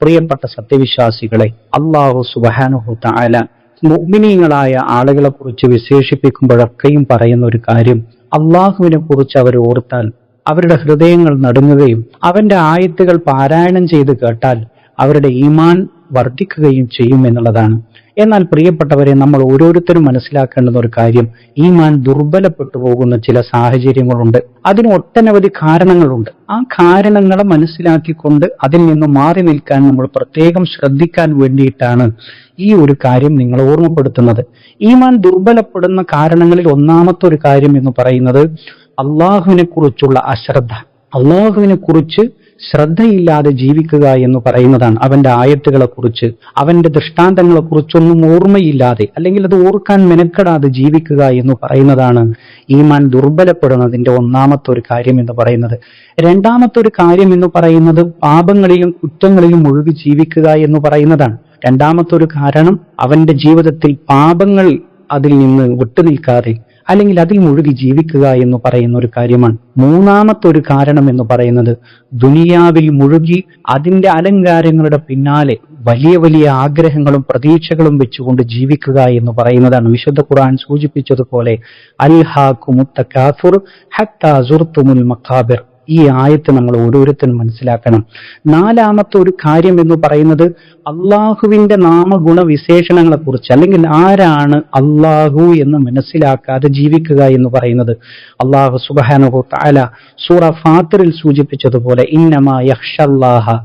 പ്രിയപ്പെട്ട സത്യവിശ്വാസികളെ, അല്ലാഹു സുബ്ഹാനഹു തആല മുഅ്മിനീങ്ങളായ ആളുകളെ കുറിച്ച് വിശേഷിപ്പിക്കുമ്പോഴൊക്കെയും പറയുന്ന ഒരു കാര്യം, അള്ളാഹുവിനെ കുറിച്ച് അവർ ഓർത്താൽ അവരുടെ ഹൃദയങ്ങൾ നടുങ്ങുകയും അവന്റെ ആയത്തുകൾ പാരായണം ചെയ്ത് കേട്ടാൽ അവരുടെ ഈമാൻ വർദ്ധിക്കുകയും ചെയ്യും എന്നുള്ളതാണ്. എന്നാൽ പ്രിയപ്പെട്ടവരെ, നമ്മൾ ഓരോരുത്തരും മനസ്സിലാക്കേണ്ടുന്ന ഒരു കാര്യം, ഈമാൻ ദുർബലപ്പെട്ടു പോകുന്ന ചില സാഹചര്യങ്ങളുണ്ട്. അതിന് ഒട്ടനവധി കാരണങ്ങളുണ്ട്. ആ കാരണങ്ങളെ മനസ്സിലാക്കിക്കൊണ്ട് അതിൽ നിന്ന് മാറി നിൽക്കാൻ നമ്മൾ പ്രത്യേകം ശ്രദ്ധിക്കാൻ വേണ്ടിയിട്ടാണ് ഈ ഒരു കാര്യം നിങ്ങളെ ഓർമ്മപ്പെടുത്തുന്നത്. ഈമാൻ ദുർബലപ്പെടുന്ന കാരണങ്ങളിൽ ഒന്നാമത്തെ ഒരു കാര്യം എന്ന് പറയുന്നത് അള്ളാഹുവിനെ കുറിച്ചുള്ള അശ്രദ്ധ, അള്ളാഹുവിനെ കുറിച്ച് ശ്രദ്ധയില്ലാതെ ജീവിക്കുക എന്ന് പറയുന്നതാണ്. അവന്റെ ആയത്തുകളെ കുറിച്ച്, അവന്റെ ദൃഷ്ടാന്തങ്ങളെ കുറിച്ചൊന്നും ഓർമ്മയില്ലാതെ, അല്ലെങ്കിൽ അത് ഓർക്കാൻ മെനക്കെടാതെ ജീവിക്കുക എന്ന് പറയുന്നതാണ് ഈമാൻ ദുർബലപ്പെടുന്നതിന്റെ ഒന്നാമത്തെ ഒരു കാര്യം എന്ന് പറയുന്നത്. രണ്ടാമത്തെ ഒരു കാര്യം എന്ന് പറയുന്നത് പാപങ്ങളിലും കുറ്റങ്ങളിലും മുഴുകി ജീവിക്കുക എന്ന് പറയുന്നതാണ്. രണ്ടാമത്തെ ഒരു കാരണം അവന്റെ ജീവിതത്തിൽ പാപങ്ങൾ അതിൽ നിന്ന് വിട്ടുനിൽക്കാതെ അല്ലെങ്കിൽ അതിൽ മുഴുകി ജീവിക്കുക എന്ന് പറയുന്ന ഒരു കാര്യമാണ്. മൂന്നാമത്തെ ഒരു കാരണം എന്ന് പറയുന്നത് ദുനിയാവിൽ മുഴുകി അതിന്റെ അലങ്കാരങ്ങളുടെ പിന്നാലെ വലിയ വലിയ ആഗ്രഹങ്ങളും പ്രതീക്ഷകളും വെച്ചുകൊണ്ട് ജീവിക്കുക എന്ന് പറയുന്നതാണ്. വിശുദ്ധ ഖുർആൻ സൂചിപ്പിച്ചതുപോലെ അൽഹാകുമുത് തകാസുർ ഹത്താ സുർതുമുൽ മഖാബിർ. ഈ ആയത്ത് നമ്മൾ ഓരോരുത്തരും മനസ്സിലാക്കണം. നാലാമത്തെ ഒരു കാര്യം എന്ന് പറയുന്നത് അള്ളാഹുവിന്റെ നാമഗുണ വിശേഷണങ്ങളെ കുറിച്ച്, അല്ലെങ്കിൽ ആരാണ് അള്ളാഹു എന്ന് മനസ്സിലാക്കാതെ ജീവിക്കുക എന്ന് പറയുന്നത്. അള്ളാഹു സുബ്ഹാനഹു തആല സൂറ ഫാത്തിറിൽ സൂചിപ്പിച്ചതുപോലെ ഇന്നമാ യഖ്ഷല്ലാഹ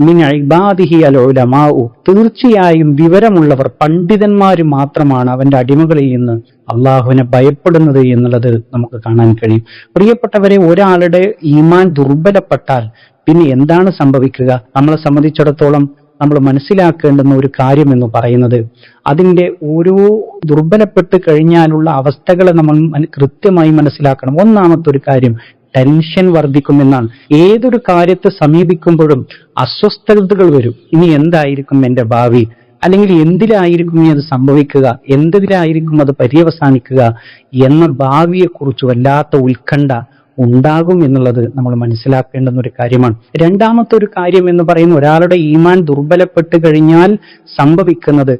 മിൻ ഇബാദിഹി അൽ ഉലമാഉ, തീർച്ചയായും വിവരമുള്ളവർ, പണ്ഡിതന്മാർ മാത്രമാണ് അവന്റെ അടിമകളിൽ നിന്ന് അള്ളാഹുവിനെ ഭയപ്പെടുന്നത് എന്നുള്ളത് നമുക്ക് കാണാൻ കഴിയും. പ്രിയപ്പെട്ടവരെ, ഒരാളുടെ ഈമാൻ ദുർബലപ്പെട്ടാൽ പിന്നെ എന്താണ് സംഭവിക്കുക? നമ്മളെ സംബന്ധിച്ചിടത്തോളം നമ്മൾ മനസ്സിലാക്കേണ്ടുന്ന ഒരു കാര്യം എന്ന് പറയുന്നത്, അതിന്റെ ഓരോ ദുർബലപ്പെട്ട് കഴിഞ്ഞാലുള്ള അവസ്ഥകളെ നമ്മൾ കൃത്യമായി മനസ്സിലാക്കണം. ഒന്നാമത്തെ ഒരു കാര്യം, ടെൻഷൻ വർദ്ധിക്കുമെന്നാണ്. ഏതൊരു കാര്യത്തെ സമീപിക്കുമ്പോഴും അസ്വസ്ഥതകൾ വരും. ഇനി എന്തായിരിക്കും എന്റെ ഭാവി, അല്ലെങ്കിൽ എന്തിലായിരിക്കും അത് സംഭവിക്കുക, എന്തിലായിരിക്കും അത് പര്യവസാനിക്കുക എന്ന ഭാവിയെക്കുറിച്ച് വല്ലാത്ത ഉത്കണ്ഠ ഉണ്ടാകും എന്നുള്ളത് നമ്മൾ മനസ്സിലാക്കേണ്ടുന്ന ഒരു കാര്യമാണ്. രണ്ടാമത്തെ ഒരു കാര്യം എന്ന് പറയുന്ന, ഒരാളുടെ ഈമാൻ ദുർബലപ്പെട്ട് കഴിഞ്ഞാൽ സംഭവിക്കുന്നത്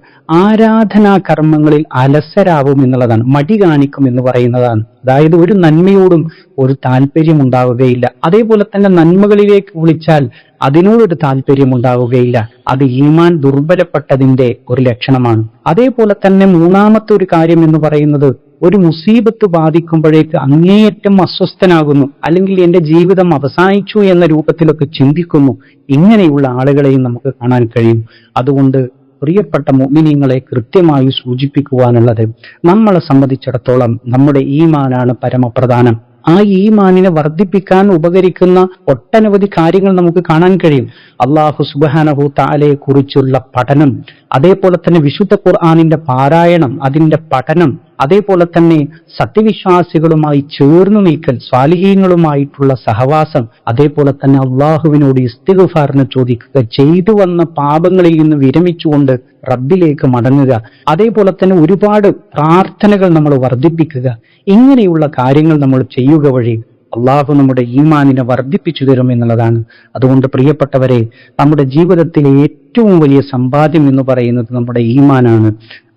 ആരാധനാ കർമ്മങ്ങളിൽ അലസരാവും എന്നുള്ളതാണ്, മടി കാണിക്കും എന്ന് പറയുന്നതാണ്. അതായത് ഒരു നന്മയോടും ഒരു താല്പര്യം ഉണ്ടാവുകയില്ല. അതേപോലെ തന്നെ നന്മകളിലേക്ക് വിളിച്ചാൽ അതിനോടൊരു താല്പര്യം ഉണ്ടാവുകയില്ല. അത് ഈമാൻ ദുർബലപ്പെട്ടതിന്റെ ഒരു ലക്ഷണമാണ്. അതേപോലെ തന്നെ മൂന്നാമത്തെ ഒരു കാര്യം എന്ന് പറയുന്നത്, ഒരു മുസീബത്ത് ബാധിക്കുമ്പോഴേക്ക് അങ്ങേയറ്റം അസ്വസ്ഥനാകുന്നു, അല്ലെങ്കിൽ എന്റെ ജീവിതം അവസാനിച്ചു എന്ന രൂപത്തിലൊക്കെ ചിന്തിക്കുന്നു. ഇങ്ങനെയുള്ള ആളുകളെയും നമുക്ക് കാണാൻ കഴിയും. അതുകൊണ്ട് പ്രിയപ്പെട്ട മുഅ്മിനീങ്ങളെ കൃത്യമായി സൂചിപ്പിക്കുവാനുള്ളത്, നമ്മളെ സംബന്ധിച്ചിടത്തോളം നമ്മുടെ ഈമാനാണ് പരമപ്രധാനം. ആ ഈമാനിനെ വർദ്ധിപ്പിക്കാൻ ഉപകരിക്കുന്ന ഒട്ടനവധി കാര്യങ്ങൾ നമുക്ക് കാണാൻ കഴിയും. അല്ലാഹു സുബ്ഹാനഹു തആലയെ കുറിച്ചുള്ള പഠനം, അതേപോലെ തന്നെ വിശുദ്ധ ഖുർആനിന്റെ പാരായണം, അതിന്റെ പഠനം, അതേപോലെ തന്നെ സത്യവിശ്വാസികളുമായി ചേർന്നു നിൽക്കൽ, സ്വാലിഹീങ്ങളുമായിട്ടുള്ള സഹവാസം, അതേപോലെ തന്നെ അള്ളാഹുവിനോട് ഇസ്തിഗ്ഫാറിന് ചോദിക്കുക, ചെയ്തു വന്ന പാപങ്ങളിൽ നിന്ന് വിരമിച്ചുകൊണ്ട് റബ്ബിലേക്ക് മടങ്ങുക, അതേപോലെ തന്നെ ഒരുപാട് പ്രാർത്ഥനകൾ നമ്മൾ വർദ്ധിപ്പിക്കുക. ഇങ്ങനെയുള്ള കാര്യങ്ങൾ നമ്മൾ ചെയ്യുക വഴി അള്ളാഹു നമ്മുടെ ഈമാനിനെ വർദ്ധിപ്പിച്ചു തരും എന്നുള്ളതാണ്. അതുകൊണ്ട് പ്രിയപ്പെട്ടവരെ, നമ്മുടെ ജീവിതത്തിലെ ഏറ്റവും വലിയ സമ്പാദ്യം എന്ന് പറയുന്നത് നമ്മുടെ ഈമാനാണ്.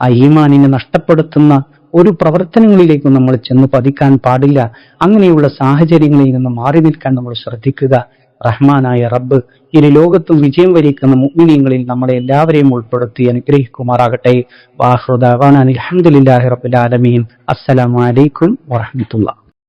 ആ ഈമാനിനെ നഷ്ടപ്പെടുത്തുന്ന ഒരു പ്രവർത്തനങ്ങളിലേക്കും നമ്മൾ ചെന്ന് പതിക്കാൻ പാടില്ല. അങ്ങനെയുള്ള സാഹചര്യങ്ങളിൽ നിന്ന് മാറി നിൽക്കാൻ നമ്മൾ ശ്രദ്ധിക്കുക. റഹ്മാനായ റബ്ബ് ഇനി ലോകത്തും വിജയം വരിക്കുന്ന മുഅ്മിനീങ്ങളിൽ നമ്മളെ എല്ലാവരെയും ഉൾപ്പെടുത്തി അനുഗ്രഹിക്കുമാറാകട്ടെ. വാഖിറു ദഅവാനാ അൽഹംദുലില്ലാഹി റബ്ബിൽ ആലമീൻ. അസ്സലാമു അലൈക്കും വറഹ്മത്തുള്ളാഹി.